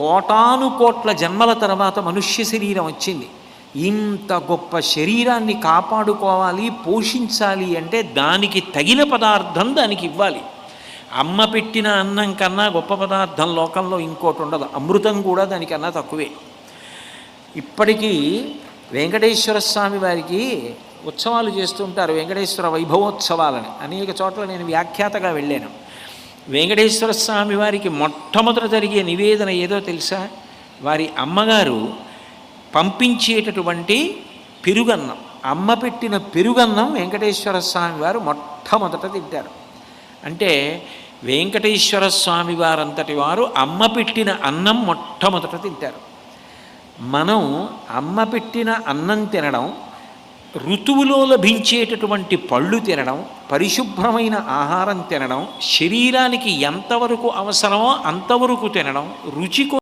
కోటాను కోట్ల జన్మల తర్వాత మనుష్య శరీరం వచ్చింది. ఇంత గొప్ప శరీరాన్ని కాపాడుకోవాలి, పోషించాలి అంటే దానికి తగిన పదార్థం దానికి ఇవ్వాలి. అమ్మ పెట్టిన అన్నం కన్నా గొప్ప పదార్థం లోకంలో ఇంకోటి ఉండదు. అమృతం కూడా దానికన్నా తక్కువే. ఇప్పటికీ వెంకటేశ్వర స్వామి వారికి ఉత్సవాలు చేస్తుంటారు, వెంకటేశ్వర వైభవోత్సవాలని. అనేక చోట్ల నేను వ్యాఖ్యాతగా వెళ్ళాను. వెంకటేశ్వర స్వామి వారికి మొట్టమొదట జరిగే నివేదన ఏదో తెలుసా? వారి అమ్మగారు పంపించేటటువంటి పెరుగన్నం, అమ్మ పెట్టిన పెరుగన్నం వెంకటేశ్వర స్వామి వారు మొట్టమొదట తింటారు. అంటే వెంకటేశ్వర స్వామి వారంతటి వారు అమ్మ పెట్టిన అన్నం మొట్టమొదట తింటారు. మనం అమ్మ పెట్టిన అన్నం తినడం, ఋతువులో లభించేటటువంటి పళ్ళు తినడం, పరిశుభ్రమైన ఆహారం తినడం, శరీరానికి ఎంతవరకు అవసరమో అంతవరకు తినడం, రుచి